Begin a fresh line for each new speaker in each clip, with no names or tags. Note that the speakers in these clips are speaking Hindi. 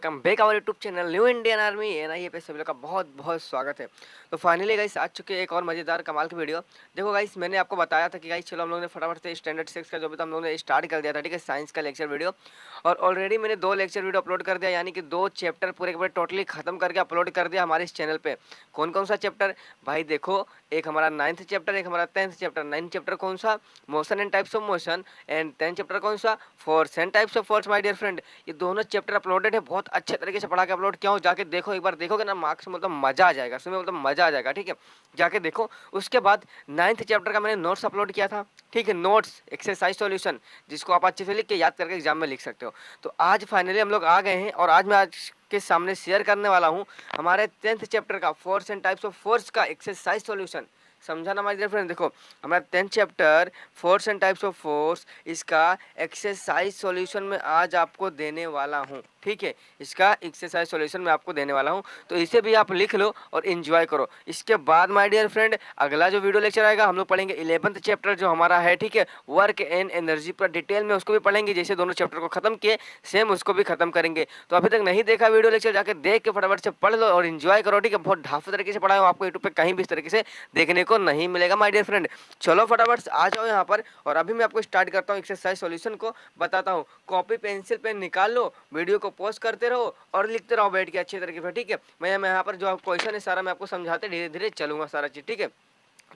Welcome back our YouTube channel new Indian Army NIA पे सभी लोग का बहुत बहुत स्वागत है। तो फाइनली गाइस आ चुके एक और मज़ेदार कमाल की वीडियो। देखो गाइस मैंने आपको बताया था कि गाइस चलो हम लोगों ने फटाफट से स्टैंडर्ड 6 का जो भी था हम लोगों ने स्टार्ट कर दिया था, ठीक है, साइंस का लेक्चर वीडियो। और ऑलरेडी मैंने 2 लेक्चर वीडियो अपलोड कर दिया, यानी कि 2 चैप्टर पूरे के पूरे टोटली खत्म करके अपलोड कर दिया हमारे इस चैनल पे। कौन कौन सा चैप्टर भाई देखो, एक हमारा 9th चैप्टर, एक हमारा 10th चैप्टर। 9th चैप्टर कौन सा, motion and types of motion, and 10th chapter कौन सा, force and types of force. My dear friend, ये दोनों चैप्टर अपलोडेड है, बहुत अच्छे तरीके से पढ़ा के अपलोड किया हूँ। जाके देखो, एक बार देखोगे ना मार्क्स मतलब मजा आ जाएगा, सुनो मतलब मजा आ जाएगा, ठीक है, जाके देखो। उसके बाद 9th चैप्टर का मैंने नोट्स अपलोड किया था, ठीक है, नोट्स एक्सरसाइज सॉल्यूशन, जिसको आप अच्छे से लिख के याद करके एग्जाम में लिख सकते हो। तो आज फाइनली हम लोग आ गए हैं और आज मैं आज के सामने शेयर करने वाला हूँ हमारे 10th चैप्टर का force and types of force का एक्सरसाइज सॉल्यूशन। समझा ना माय डियर फ्रेंड। देखो हमारा 10th chapter force and types of force, इसका एक्सरसाइज सॉल्यूशन में आज आपको देने वाला हूँ, ठीक है, इसका एक्सरसाइज सॉल्यूशन में आपको देने वाला हूँ। तो इसे भी आप लिख लो और एंजॉय करो। इसके बाद माय डियर फ्रेंड अगला जो वीडियो लेक्चर आएगा हम लोग पढ़ेंगे 11th चैप्टर जो हमारा है, ठीक है, वर्क एंड एनर्जी पर डिटेल में उसको भी पढ़ेंगे। जैसे दोनों चैप्टर को खत्म किए सेम उसको भी खत्म करेंगे। तो अभी तक नहीं देखा वीडियो लेक्चर, जाके देख के फटाफट से पढ़ लो और एंजॉय करो, ठीक है। बहुत ढाफे तरीके से पढ़ाया हूँ आपको, यूट्यूब पे कहीं भी इस तरीके से देखने को नहीं मिलेगा माय डियर फ्रेंड। चलो फटाफट से आ जाओ यहाँ पर और अभी मैं आपको स्टार्ट करता हूँ एक्सरसाइज सॉल्यूशन को बताता हूँ। कॉपी पेंसिल पेन निकाल लो, वीडियो को पॉज करते रहो और लिखते रहो बैठ के अच्छे तरीके से, ठीक है। मैं यहाँ पर जो क्वेश्चन है सारा मैं आपको समझाते धीरे धीरे चलूंगा सारा चीज, ठीक है।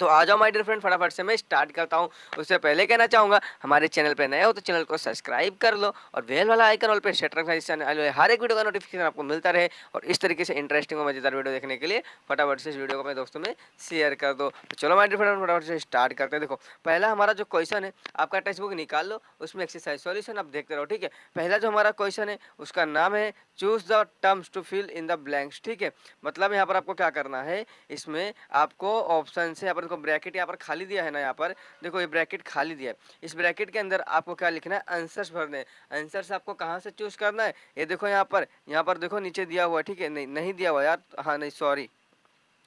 तो आ जाओ माय डियर फ्रेंड, फटाफट से मैं स्टार्ट करता हूँ। उससे पहले कहना चाहूंगा हमारे चैनल पे नए हो तो चैनल को सब्सक्राइब कर लो और बेल वाला आइकन ऑल पे सेट रखना, जिससे हर एक वीडियो का नोटिफिकेशन आपको मिलता रहे। और इस तरीके से इंटरेस्टिंग और मजेदार वीडियो देखने के लिए फटाफट से इस वीडियो को अपने दोस्तों में शेयर कर दो। तो चलो माय डियर फ्रेंड फटाफट से स्टार्ट करते हैं। देखो पहला हमारा जो क्वेश्चन है, आपका टेक्स्ट बुक निकाल लो, उसमें एक्सरसाइज सॉल्यूशन आप देखते रहो, ठीक है। पहला जो हमारा क्वेश्चन है उसका नाम है choose the terms to fill in the blanks, ठीक है। मतलब यहाँ पर आपको क्या करना है, इसमें आपको ऑप्शन से यहाँ पर देखो ब्रैकेट यहाँ पर खाली दिया है ना, यहाँ पर देखो ये ब्रैकेट खाली दिया है। इस ब्रैकेट के अंदर आपको क्या लिखना है, आंसर्स भरने हैं। आंसर्स आपको कहाँ से चूज करना है, ये देखो यहाँ पर देखो नीचे दिया हुआ है, ठीक है, नहीं नहीं दिया हुआ यार, हाँ नहीं सॉरी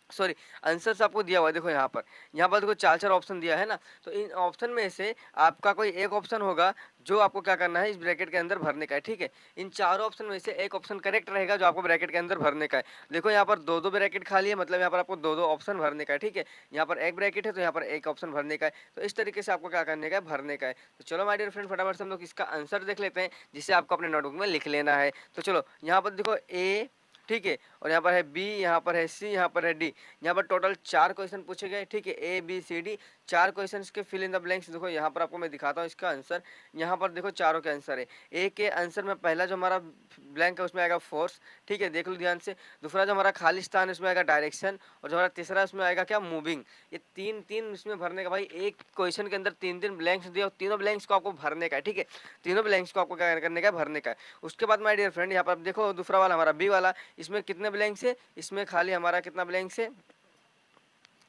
सॉरी, आंसर्स आपको दिया हुआ है। देखो यहाँ पर देखो चार चार ऑप्शन दिया है ना, तो इन ऑप्शन में से आपका कोई एक ऑप्शन होगा जो आपको क्या करना है इस ब्रैकेट के अंदर भरने का है, ठीक है। इन चारों ऑप्शन में से एक ऑप्शन करेक्ट रहेगा जो आपको ब्रैकेट के अंदर भरने का है। देखो यहाँ पर दो दो ब्रैकेट खाली है, मतलब यहाँ पर आपको दो दो ऑप्शन भरने का है, ठीक है। यहाँ पर एक ब्रैकेट है तो यहाँ पर एक ऑप्शन भरने का है। तो इस तरीके से आपको क्या करने का है, भरने का है। तो चलो माय डियर फ्रेंड फटाफट से हम लोग इसका आंसर देख लेते हैं, जिसे आपको अपने नोटबुक में लिख लेना है। तो चलो यहाँ पर देखो ए, ठीक है, और यहाँ पर है बी, यहाँ पर है सी, यहाँ पर है डी। यहाँ पर टोटल 4 क्वेश्चन पूछे गए, ठीक है, A B C D, 4 question के फिल इन द ब्लैंक्स। देखो यहाँ पर आपको मैं दिखाता हूँ इसका आंसर। यहाँ पर देखो चारों के आंसर है। ए के आंसर में पहला जो हमारा ब्लैंक है उसमें आएगा फोर्स, ठीक है, देख लो ध्यान से। दूसरा जो हमारा खाली स्थान है उसमें आएगा डायरेक्शन, और जो हमारा तीसरा उसमें आएगा क्या, मूविंग। ये तीन तीन इसमें भरने का, भाई एक क्वेश्चन के अंदर तीन तीन ब्लैंक्स दिया और तीनों ब्लैंक्स को आपको भरने का है, ठीक है। तीनों ब्लैंक्स को आपको क्या करने का है, भरने का है। उसके बाद माय डियर फ्रेंड यहाँ पर देखो दूसरा वाला हमारा बी वाला, इसमें कितने ब्लैंक्स है, इसमें खाली हमारा कितना ब्लैंक्स है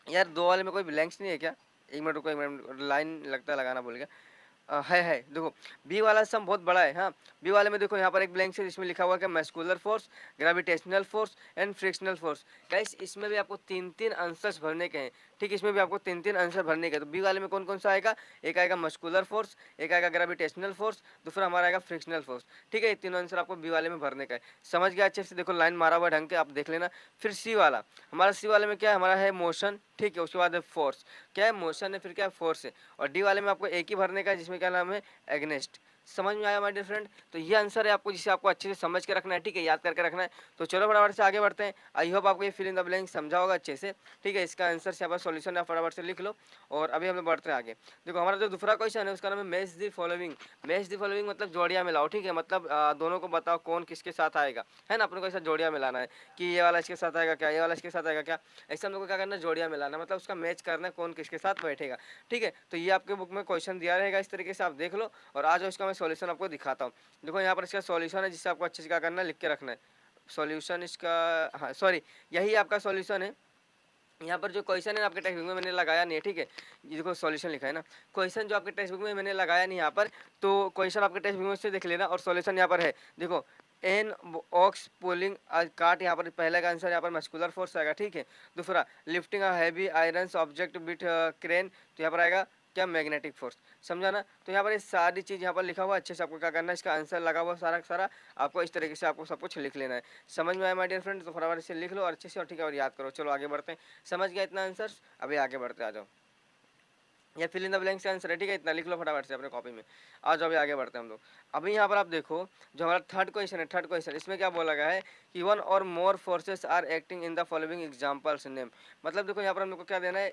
यार, दो वाले में कोई ब्लैंक्स नहीं है क्या, एक मिनट रुको, एक मिनट, लाइन लगता है लगाना भूल गया। है देखो बी वाला सम बहुत बड़ा है। हाँ, बी वाले में देखो यहाँ पर एक ब्लैंक है जिसमें लिखा हुआ है muscular force, gravitational force and frictional force. Guys इसमें भी आपको तीन तीन आंसर्स भरने के हैं, ठीक है, इसमें भी आपको तीन तीन आंसर भरने के हैं। तो बी वाले में कौन कौन सा आएगा, एक आएगा मस्कुलर फोर्स, एक आएगा ग्रेविटेशनल फोर्स, दूसरा हमारा आएगा फ्रिक्शनल फोर्स, ठीक है। ये तीनों आंसर आपको बी वाले में भरने का है। समझ गया अच्छे से, देखो लाइन मारा हुआ ढंग के आप देख लेना। फिर सी वाला, हमारा सी वाले में क्या है, हमारा है मोशन, ठीक है, उसके बाद है फोर्स, क्या है मोशन है, फिर क्या है फोर्स है। और डी वाले में आपको एक ही भरने का है जिसमें क्या नाम है, एग्नेस्ट। समझ में आया माय डियर फ्रेंड। तो ये आंसर है आपको, जिसे आपको अच्छे से समझ के रखना है, ठीक है, याद करके रखना है। तो चलो फटाफट से आगे बढ़ते हैं। आई होप आपको ये फिल इन द ब्लैंक समझा होगा अच्छे से, ठीक है। इसका आंसर से यहाँ पर सॉल्यूशन आप फटाफट से लिख लो और अभी हम लोग बढ़ते हैं आगे। देखो हमारा जो दूसरा क्वेश्चन है उसका नाम है match the following. Match the following मतलब जोड़ियाँ मिलाओ, ठीक है, मतलब दोनों को बताओ कौन किसके साथ आएगा, है ना। अपने को ऐसा जोड़ियाँ मिलाना है कि ये वाला इसके साथ आएगा क्या, ये वाला इसके साथ आएगा क्या, ऐसा हम लोग को क्या करना है, जोड़ियाँ मिलाना, मतलब उसका मैच करना है कौन किसके साथ बैठेगा, ठीक है। तो ये आपके बुक में क्वेश्चन दिया रहेगा, इस तरीके से आप देख लो और आज उसका मैं सॉल्यूशन आपको दिखाता हूँ। देखो यहाँ पर इसका सॉल्यूशन है जिससे आपको अच्छे से क्या करना है, लिख के रखना है सॉल्यूशन इसका। हाँ सॉरी, यही आपका सॉल्यूशन है। यहाँ पर जो क्वेश्चन है आपके टेक्स्ट बुक में मैंने लगाया नहीं है, ठीक है, ये देखो सॉल्यूशन लिखा है ना, क्वेश्चन जो आपके टेक्स्ट बुक में मैंने लगाया नहीं यहाँ पर, तो क्वेश्चन आपके टेक्स्ट बुक में से देख लेना और सॉल्यूशन यहाँ पर है। देखो एन ऑक्स पुलिंग काट, यहाँ पर पहले का आंसर यहाँ पर मस्कुलर फोर्स आएगा, ठीक है। दूसरा lifting a heavy iron object with crane, तो यहाँ पर आएगा क्या, मैग्नेटिक फोर्स। समझा ना। तो यहाँ पर ये सारी चीज़ यहाँ पर लिखा हुआ, अच्छे से आपको क्या करना है, इसका आंसर लगा हुआ सारा का सारा, आपको इस तरीके से आपको सब कुछ लिख लेना है। समझ में आया माय डियर फ्रेंड? तो फटाफट से लिख लो और अच्छे से, और ठीक है, और याद करो। चलो आगे बढ़ते हैं। समझ गया इतना आंसर? अभी आगे बढ़ते, आ जाओ। या फिल इन द ब्लैंक्स का आंसर है, ठीक है, इतना लिख लो फटाफट से अपने कॉपी में। आ जाओ, अभी आगे बढ़ते हैं हम लोग। अभी यहाँ पर आप देखो, जो हमारा थर्ड क्वेश्चन है, थर्ड क्वेश्चन, इसमें क्या बोला गया है कि one or more forces are acting in the following examples name. मतलब देखो यहाँ पर हम लोग को क्या देना है,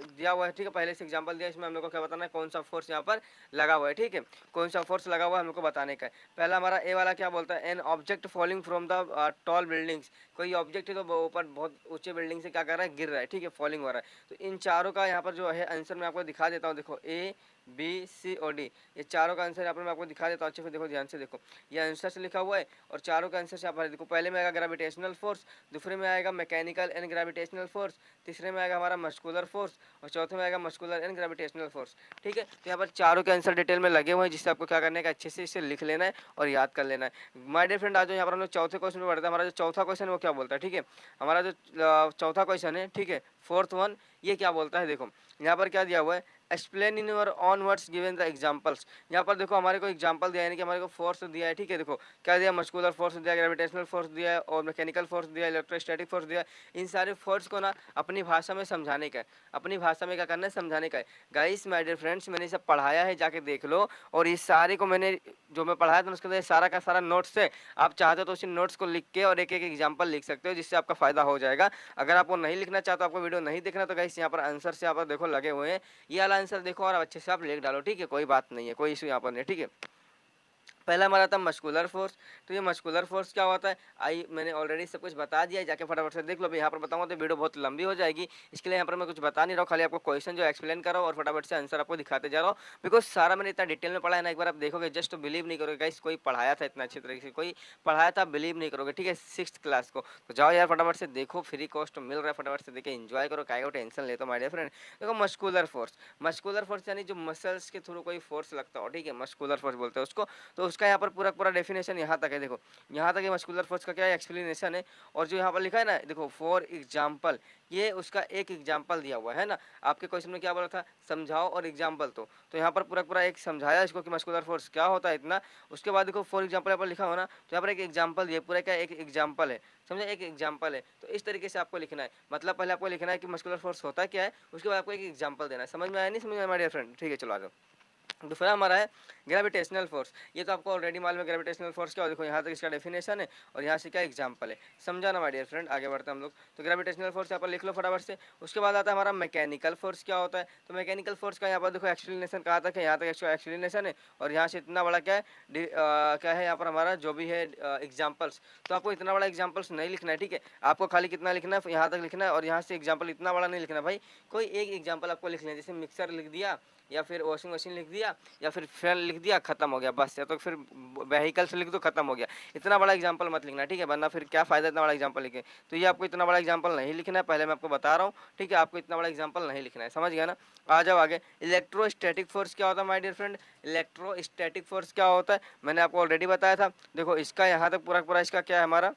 दिया हुआ है, ठीक है, पहले से एग्जांपल दिया, इसमें हम लोग को क्या बताना है, कौन सा फोर्स यहाँ पर लगा हुआ है, ठीक है, कौन सा फोर्स लगा हुआ है हम लोग को बताने का है। पहला हमारा ए वाला क्या बोलता है, an object falling from the tall buildings. कोई ऑब्जेक्ट है तो ऊपर बहुत ऊंचे बिल्डिंग से क्या कर रहा है, गिर रहा है, ठीक है, फॉलिंग हो रहा है। तो इन चारों का यहाँ पर जो है आंसर मैं आपको दिखा देता हूँ। देखो ए, बी, सी और डी, ये चारों का आंसर यहाँ पर मैं आपको दिखा देता हूँ अच्छे से। देखो ध्यान से देखो, ये आंसर से लिखा हुआ है और चारों का आंसर से यहाँ पर देखो। पहले में आएगा ग्रेविटेशनल फोर्स, दूसरे में आएगा मैकेनिकल एंड ग्रेविटेशनल फोर्स, तीसरे में आएगा हमारा मस्कुलर फोर्स, और चौथे में आएगा मस्कुलर एंड ग्रेविटेशनल फोर्स, ठीक है। तो यहाँ पर चारों के आंसर डिटेल में लगे हुए हैं, जिससे आपको क्या करने का, अच्छे से इसे लिख लेना है और याद कर लेना है। माय डियर फ्रेंड, आज यहाँ पर हम लोग चौथे क्वेश्चन में बढ़ते हैं। हमारा जो चौथा क्वेश्चन है वो क्या बोलता है, ठीक है, हमारा जो चौथा क्वेश्चन है, ठीक है, फोर्थ वन, ये क्या बोलता है, देखो यहाँ पर क्या दिया हुआ है, explain in your on words given the examples. यहाँ पर देखो हमारे को एग्जांपल दिया है, यानी कि हमारे को फोर्स दिया है, ठीक है, देखो क्या दिया, मस्कुलर फोर्स दिया, ग्रेविटेशनल फोर्स दिया है, और मैकेनिकल फोर्स दिया है, इलेक्ट्रोस्टैटिक फोर्स दिया है। इन सारे फोर्स को ना अपनी भाषा में समझाने का है, अपनी भाषा में क्या करना है, समझाने का है। गाइस माय डियर फ्रेंड्स, मैंने सब पढ़ाया है, जाके देख लो। और इस सारे को मैंने जो मैं पढ़ाया था उसके अंदर सारा का सारा नोट्स है। आप चाहते हो तो उस नोट्स को लिख के और एक एक एग्जाम्पल लिख सकते हो, जिससे आपका फायदा हो जाएगा। अगर आपको नहीं लिखना चाहते, आपको वीडियो नहीं देखना, तो गाइस यहाँ पर आंसर से यहाँ पर देखो लगे हुए हैं, ये वाला आंसर देखो और अच्छे से आप लिख डालो, ठीक है, कोई बात नहीं है, कोई इशू यहाँ पर नहीं, ठीक है। पहला हमारा था मस्कुलर फोर्स। तो ये मस्कुलर फोर्स क्या होता है, आई मैंने ऑलरेडी सब कुछ बता दिया है, जाके फटाफट से देख लो। यहाँ पर बताऊंगा तो वीडियो बहुत लंबी हो जाएगी, इसके लिए यहाँ पर मैं कुछ बता नहीं रहा हूँ, खाली आपको क्वेश्चन जो एक्सप्लेन कर रहा हूँ और फटाफट से आंसर आपको दिखाते जा रहा हूँ। बिकॉज सारा मैंने इतना डिटेल में पढ़ा है ना, एक बार आप देखोगे जस्ट तो बिलीव नहीं करोगे गाइस, कोई पढ़ाया था इतना अच्छी तरीके से, कोई पढ़ाया था, बिलीव नहीं करोगे, ठीक है, 6th क्लास को। तो जाओ यार फटाफट से देखो, फ्री कॉस्ट मिल रहा है, फटाफट से देखे एंजॉय करो, काय को टेंशन लेते हो माय डियर फ्रेंड। देखो मस्कुलर फोर्स, मस्कुलर फोर्स यानी जो मसल्स के थ्रू कोई फोर्स लगता हो, ठीक है, मस्कुलर फोर्स बोलते हैं उसको। तो उसका यहाँ पर पूरा पूरा डेफिनेशन यहाँ तक है, देखो यहाँ तक ये मस्कुलर फोर्स का क्या एक्सप्लेनेशन है। और जो यहाँ पर लिखा है ना, देखो फॉर एग्जाम्पल, ये उसका एक एग्जाम्पल दिया हुआ है ना। आपके क्वेश्चन में क्या बोला था, समझाओ और एग्जाम्पल। तो यहाँ पर पूरा पूरा एक समझाया इसको कि मस्कुलर फोर्स क्या होता है इतना। उसके बाद देखो फॉर एग्जाम्पल यहाँ पर लिखा हो ना, तो यहाँ पर एक एग्जाम्पल दिया, पूरा क्या एक एग्जाम्पल है, समझे, एक एग्जाम्पल है। तो इस तरीके से आपको लिखना है, मतलब पहले आपको लिखना है कि मस्कुलर फोर्स होता क्या है, उसके बाद आपको एक एग्जाम्पल देना है। समझ में आया नहीं, समझ में आया माय डियर फ्रेंड, ठीक है, चलो आ जाओ। दूसरा हमारा है ग्रेविटेशनल फोर्स। ये तो आपको ऑलरेडी मालूम है ग्रेविटेशनल फोर्स क्या हो, देखो यहाँ तक इसका डेफिनेशन है और यहाँ से क्या एग्जांपल है, समझा ना माय डियर फ्रेंड। आगे बढ़ते हैं हम लोग। तो ग्रेविटेशनल फोर्स यहाँ पर लिख लो फटाफट से। उसके बाद आता है हमारा मैकेनिकल फोर्स क्या होता है। तो मैकेनिकल फोर्स का यहाँ पर देखो एक्सप्लेनेशन कहाँ तक है, यहाँ तक इसका एक्सप्लेनेशन है और यहाँ से इतना बड़ा क्या है, क्या है यहाँ पर हमारा जो भी है एग्जाम्पल्स। तो आपको इतना बड़ा एग्जाम्पल्स नहीं लिखना है, ठीक है, आपको खाली कितना लिखना है, यहाँ तक लिखना है और यहाँ से एग्जाम्पल इतना बड़ा नहीं लिखना भाई, कोई एक एग्जाम्पल आपको लिखना है। जैसे मिक्सर लिख दिया, या फिर वॉशिंग मशीन लिख दिया, या फिर फैन लिख दिया, खत्म हो गया बस, या तो फिर व्हीकल्स लिख दो, खत्म हो गया। इतना बड़ा एग्जांपल मत लिखना, ठीक है, वरना फिर क्या फायदा इतना बड़ा एग्जांपल लिखे। तो ये आपको इतना बड़ा एग्जांपल नहीं लिखना है, पहले मैं आपको बता रहा हूँ, ठीक है, आपको इतना बड़ा एग्जांपल नहीं लिखना है, समझ गया ना। आ जाओ आगे। इलेक्ट्रोस्टैटिक फोर्स क्या होता है my dear friend, electrostatic force क्या होता है मैंने आपको ऑलरेडी बताया था। देखो इसका यहाँ तक पूरा पूरा इसका क्या है, हमारा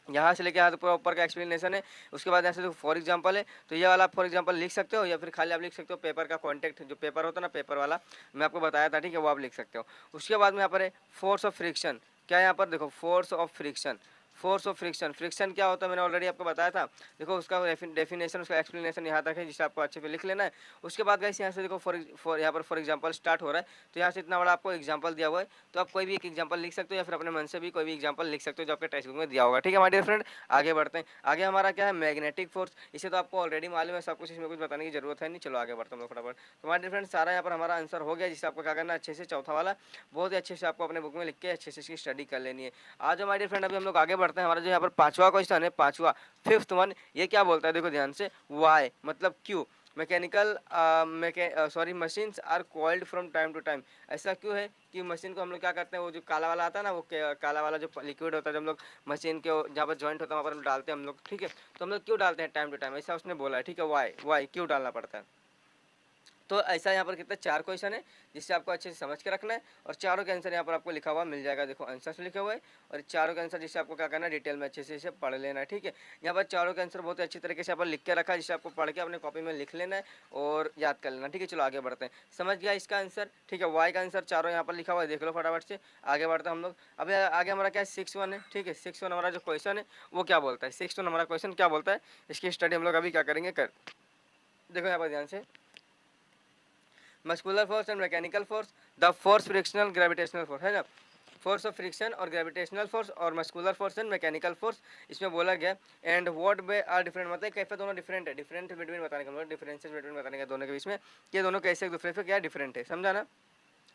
यहाँ से लेके यहाँ तक पूरा ऊपर का एक्सप्लेनेशन है। उसके बाद यहाँ से देखो फॉर एग्जांपल है, तो ये वाला आप फॉर एग्जांपल लिख सकते हो, या फिर खाली आप लिख सकते हो पेपर का कॉन्टेक्ट, जो पेपर होता है ना, पेपर वाला मैं आपको बताया था, ठीक है, वो आप लिख सकते हो। उसके बाद में यहाँ पर है फोर्स ऑफ फ्रिक्शन। क्या यहाँ पर देखो force of friction, force of friction, friction क्या होता है मैंने ऑलरेडी आपको बताया था। देखो उसका डेफिनेशन, उसका एक्सप्लेनेशन यहाँ तक है, जिसे आपको अच्छे से लिख लेना है। उसके बाद गाइस यहाँ से देखो फॉर यहाँ पर फॉर एग्जांपल स्टार्ट हो रहा है, तो यहाँ से इतना बड़ा आपको एग्जांपल दिया हुआ है, तो आप कोई भी एक एग्जांपल लिख सकते हो, या फिर अपने मन से भी कोई भी एग्जांपल लिख सकते हो जो आपके टेक्स्ट बुक में दिया होगा, ठीक है माय डियर फ्रेंड। आगे बढ़ते हैं। आगे हमारा क्या है, मैग्नेटिक फोर्स। इसे तो आपको ऑलरेडी मालूम है सब कुछ, इसमें कुछ बताने की जरूरत है नहीं। चलो आगे बढ़ते हैं हम लोग फटाफट। तो माय डियर फ्रेंड सारा यहाँ पर हमारा आंसर हो गया, जिससे आपको क्या करना है, अच्छे से चौथा वाला बहुत ही अच्छे से आपको अपने बुक में लिख के अच्छे से इसकी स्टडी कर लेनी है। आज हमारे डियर फ्रेंड अभी हम लोग आगे बढ़ते हैं। हमारा जो यहाँ पर पांचवा क्वेश्चन है, पांचवा फिफ्थ वन, ये क्या बोलता है, देखो ध्यान से, वाई मतलब क्यों mechanical sorry machines are called from time to time. ऐसा क्यों है कि मशीन को हम लोग क्या करते हैं, वो जो काला वाला आता है ना, वो काला वाला जो लिक्विड होता है, जब हम लोग मशीन के जहाँ पर जॉइंट होता है वहाँ पर हम डालते हैं हम लोग, ठीक है, तो हम लोग क्यों डालते हैं टाइम टू टाइम, ऐसा उसने बोला है, ठीक है, वाई क्यों डालना पड़ता है। तो ऐसा यहाँ पर कितने 4 क्वेश्चन है जिससे आपको अच्छे से समझ के रखना है और चारों के आंसर यहाँ पर आपको लिखा हुआ मिल जाएगा। देखो आंसर्स लिखे हुए हैं और चारों के आंसर जिससे आपको क्या करना है डिटेल में अच्छे से इसे पढ़ लेना है। ठीक है, यहाँ पर चारों के आंसर बहुत अच्छी तरीके से यहाँ पर लिख के रखा है जिससे आपको पढ़ के अपने कॉपी में लिख लेना है और याद कर लेना। ठीक है, चलो आगे बढ़ते हैं। समझ गया इसका आंसर? ठीक है, वाई का आंसर चारों यहाँ पर लिखा हुआ है, देख लो फटाफट से। आगे बढ़ते हैं हम लोग। अब आगे हमारा क्या है 6-1 है। ठीक है, 6-1 हमारा जो क्वेश्चन है वो क्या बोलता है, 6-1 हमारा क्वेश्चन क्या बोलता है, इसकी स्टडी हम लोग अभी क्या करेंगे कर। देखो यहाँ पर ध्यान से, muscular force and mechanical force, the force frictional gravitational force है ना, फोर्स ऑफ फ्रिक्शन और ग्रेविटेशनल फोर्स और muscular force and mechanical force इसमें बोला गया। And what way are different, मतलब कैसे दोनों डिफरेंट है, डिफरेंट बिटवीन बताने का मतलब डिफरेंसेस बिटवीन बताने का दोनों के बीच में, ये दोनों कैसे एक दूसरे से क्या डिफरेंट है, समझा ना।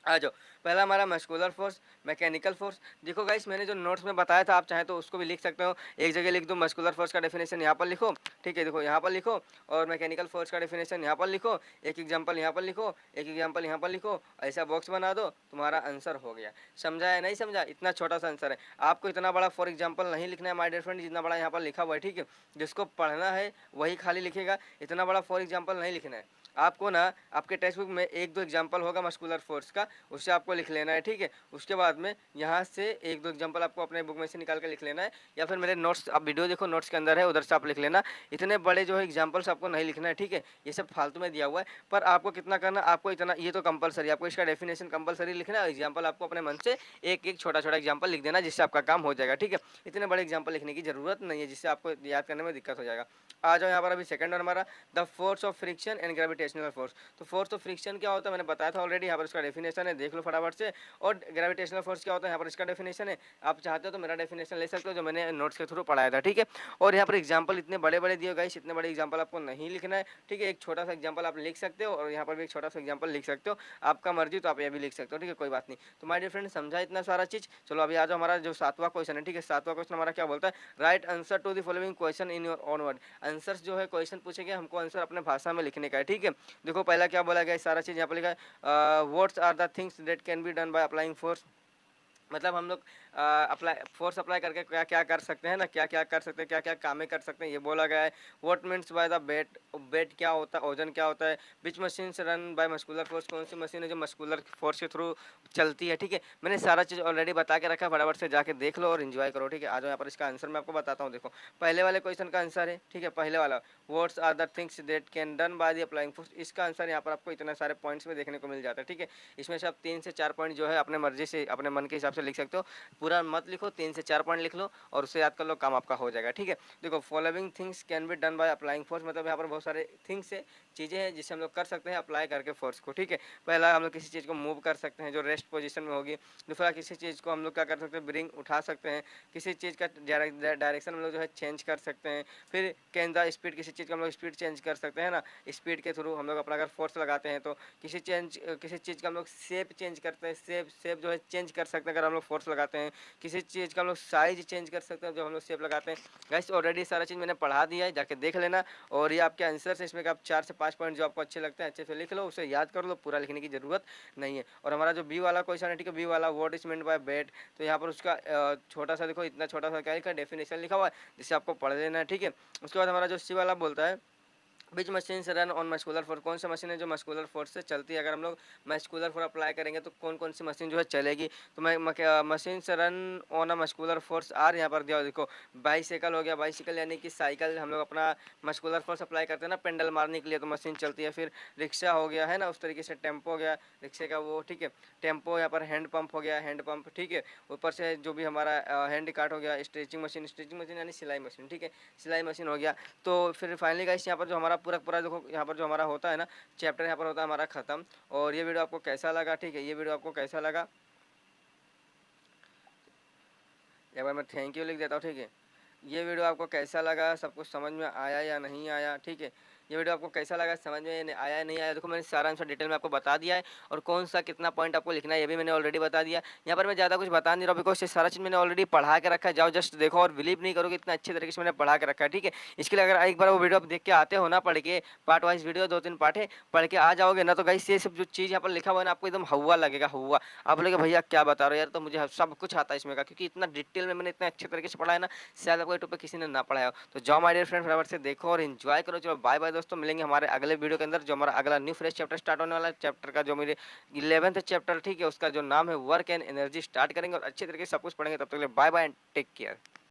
आ जाओ, पहला हमारा मस्कुलर फोर्स, मैकेनिकल फोर्स। देखो गाइस मैंने जो नोट्स में बताया था आप चाहे तो उसको भी लिख सकते हो, एक जगह लिख दो मस्कुलर फोर्स का डेफिनेशन यहाँ पर लिखो। ठीक है, देखो यहाँ पर लिखो और मैकेनिकल फोर्स का डेफिनेशन यहाँ पर लिखो, एक एग्जांपल यहाँ पर लिखो, एक एग्जांपल यहाँ पर लिखो, ऐसा बॉक्स बना दो, तुम्हारा आंसर हो गया। समझा है नहीं समझा, इतना छोटा सा आंसर है, आपको इतना बड़ा फॉर एग्जाम्पल नहीं लिखना है माय डियर फ्रेंड, जितना बड़ा यहाँ पर लिखा हुआ है। ठीक है, जिसको पढ़ना है वही खाली लिखेगा, इतना बड़ा फॉर एग्जाम्पल नहीं लिखना है आपको ना। आपके टेक्स्ट बुक में 1-2 एग्जाम्पल होगा मस्कुलर फोर्स का, उससे आपको लिख लेना है। ठीक है, उसके बाद में यहाँ से 1-2 एग्जाम्पल आपको अपने बुक में से निकाल के लिख लेना है, या फिर मेरे नोट्स आप वीडियो देखो, नोट्स के अंदर है, उधर से आप लिख लेना। इतने बड़े जो है एग्जाम्पल्स आपको नहीं लिखना है। ठीक है, ये सब फालतू में दिया हुआ है, पर आपको कितना करना, आपको इतना, ये तो कंपलसरी, आपको इसका डेफिनेशन कंपलसरी लिखना है, एग्जाम्पल आपको अपने मन से एक छोटा छोटा एग्जाम्पल लिख देना जिससे आपका काम हो जाएगा। ठीक है, इतने बड़े एग्जाम्पल लिखने की जरूरत नहीं है जिससे आपको याद करने में दिक्कत हो जाएगा। आ जाओ यहाँ पर अभी सेकंड और हमारा the force of friction and gravitational force. तो फोर्स ऑफ फ्रिक्शन क्या होता है मैंने बताया था ऑलरेडी, यहाँ पर इसका डेफिनेशन है, देख लो फटाफट से। और ग्रेविटेशनल फोर्स क्या होता है यहाँ पर इसका डेफिनेशन है, आप चाहते हो तो मेरा डेफिनेशन ले सकते हो जो मैंने नोट्स के थ्रू पढ़ाया था। ठीक है, और यहाँ पर एग्जाम्पल इतने बड़े बड़े दिए गाइस, इतने बड़े एग्जाम्पल आपको नहीं लिखना है। ठीक है, एक छोटा सा एग्जाम्पल आप लिख सकते हो और यहाँ पर भी एक छोटा सा एग्जाम्पल लिख सकते हो, आपका मर्जी, तो आप ये भी लिख सकते हो। ठीक है, कोई बात नहीं। तो माय डियर फ्रेंड समझा इतना सारा चीज। चलो अभी आ जाओ, हमारा जो 7वां क्वेश्चन है। ठीक है, 7वां क्वेश्चन हमारा क्या बोलता है, write answer to the following question in your own word. Answers जो है क्वेश्चन पूछेंगे हमको, आंसर अपने भाषा में लिखने का है। ठीक है, देखो पहला क्या बोला गया, सारा चीज यहाँ पर लिखा है, what's are the things that can be done by applying force. मतलब हम लोग अप्लाई फोर्स अप्लाई करके क्या क्या कर सकते हैं ना, क्या क्या कर सकते हैं, क्या क्या कामें कर सकते हैं, ये बोला गया है। व्हाट मीन्स बाय द बेट, बेट क्या होता है, ओजन क्या होता है। विच मशीन से रन बाय मस्कुलर फोर्स, कौन सी मशीन है जो मस्कुलर फोर्स के थ्रू चलती है। ठीक है, मैंने सारा चीज़ ऑलरेडी बता के रखा है, फटाफट से जाके देख लो और इन्जॉय करो। ठीक है, आ जाओ यहाँ पर इसका आंसर मैं आपको बताता हूँ। देखो पहले वाले क्वेश्चन का आंसर है, ठीक है, पहले वाला what's are the things that can done by the applying force, इसका आंसर यहाँ पर आपको इतने सारे पॉइंट्स में देखने को मिल जाता है। ठीक है, इसमें से आप 3 से 4 पॉइंट जो है अपने मर्जी से अपने मन के हिसाब से लिख सकते हो, पूरा मत लिखो, 3 से 4 पॉइंट लिख लो और उसे याद कर लो, काम आपका हो जाएगा। ठीक है, देखो following things can be done by applying force, मतलब यहाँ पर बहुत सारे थिंग्स है, चीज़ें हैं जिससे हम लोग कर सकते हैं अप्लाई करके फोर्स को। ठीक है, पहला हम लोग किसी चीज़ को मूव कर सकते हैं जो रेस्ट पोजीशन में होगी। दूसरा किसी चीज़ को हम लोग क्या कर सकते हैं, ब्रिंग उठा सकते हैं। किसी चीज़ का डायरेक्शन हम लोग जो है चेंज कर सकते हैं। फिर कैन द स्पीड, किसी चीज़ का हम लोग स्पीड चेंज कर सकते हैं ना, स्पीड के थ्रू हम लोग अपना अगर फोर्स लगाते हैं तो किसी चीज़ का हम लोग शेप चेंज करते हैं, शेप जो है चेंज कर सकते हैं अगर हम लोग फोर्स लगाते हैं। किसी चीज़ का हम लोग साइज चेंज कर सकते हैं जब हम लोग शेप लगाते हैं। गाइस ऑलरेडी सारा चीज़ मैंने पढ़ा दिया है, जाके देख लेना। और ये आपके आंसर से, इसमें आप 4 से 5 पॉइंट जो आपको अच्छे लगते हैं अच्छे से लिख लो, उसे याद कर लो, पूरा लिखने की जरूरत नहीं है। और हमारा जो बी वाला क्वेश्चन है, ठीक है, बी वाला व्हाट इज मींट बाय बेट, तो यहाँ पर उसका छोटा सा देखो, इतना छोटा सा क्या लिखा है, डेफिनेशन लिखा हुआ है जिससे आपको पढ़ लेना है। ठीक है, उसके बाद हमारा जो सी वाला बोलता है विच मशीन से रन ऑन मस्कुलर फोर्स, कौन सा मशीन है जो मस्कुलर फोर्स से चलती है। अगर हम लोग मस्कुलर फोर्स अप्लाई करेंगे तो कौन कौन सी मशीन जो है चलेगी, तो मैं मशीन से run on a muscular force are, यहाँ पर दिया देखो बाईसाइकिल हो गया, बाईसाइकिल यानी कि साइकिल, हम लोग अपना मस्कुलर फोर्स अप्लाई करते हैं ना पेंडल मारने के लिए, तो मशीन चलती है। फिर रिक्शा हो गया है ना, उस तरीके से टेम्पो हो गया रिक्शे का वो, ठीक है, टेम्पो, यहाँ पर हैंड पंप हो गया, हैंड पंप, ठीक है, ऊपर से जो भी हमारा हैंड कार्ट हो गया, स्ट्रेचिंग मशीन यानी सिलाई मशीन, ठीक है, सिलाई मशीन हो गया। तो फिर फाइनली गाइस यहाँ पर जो हमारा पूरा देखो, यहाँ पर जो हमारा होता है ना चैप्टर, यहाँ पर होता है हमारा खत्म। और ये वीडियो आपको कैसा लगा, ठीक है, ये वीडियो आपको कैसा लगा, एक बार मैं थैंक यू लिख देता हूँ। ठीक है, ये वीडियो आपको कैसा लगा, सब कुछ समझ में आया या नहीं आया। ठीक है, ये वीडियो आपको कैसा लगा, समझ में आया या नहीं आया, देखो मैंने सारा आंसर डिटेल में आपको बता दिया है। और कौन सा कितना पॉइंट आपको लिखना है ये भी मैंने ऑलरेडी बता दिया। यहाँ पर मैं ज़्यादा कुछ बता नहीं रहा बिकॉज ये सारा चीज़ मैंने ऑलरेडी पढ़ा के रखा है, जाओ जस्ट देखो और बिलीव नहीं करोगे इतना अच्छे तरीके से मैंने पढ़ा के रखा है। ठीक है, इसके लिए अगर एक बार वो वीडियो आप देख के आते हो ना, पढ़ के पार्ट वाइज वीडियो 2-3 पार्ट है, पढ़ के आ जाओगे ना, तो गाइस ये सब जो चीज़ यहाँ पर लिखा हुआ है ना, आपको एकदम हुआ लगेगा, हुआ। आप बोलोगे भैया क्या बता रहे हो यार, तो मुझे सब कुछ आता है इसमें का, क्योंकि इतना डिटेल में मैंने इतने अच्छे तरीके से पढ़ा है ना, शायद आपको यूट्यूब पर किसी ने ना पढ़ाया हो। तो जाओ माय डियर फ्रेंड, फटाफट से देखो और इन्जॉय करो। चलो बाय बाय। दोस्तों मिलेंगे हमारे अगले वीडियो के अंदर, जो हमारा अगला न्यू फ्रेश चैप्टर स्टार्ट होने वाला है। चैप्टर का जो मेरे 11th चैप्टर, ठीक है, उसका जो नाम है वर्क एंड एनर्जी, स्टार्ट करेंगे और अच्छे तरीके से सब कुछ पढ़ेंगे। तब तक के लिए bye bye and take care.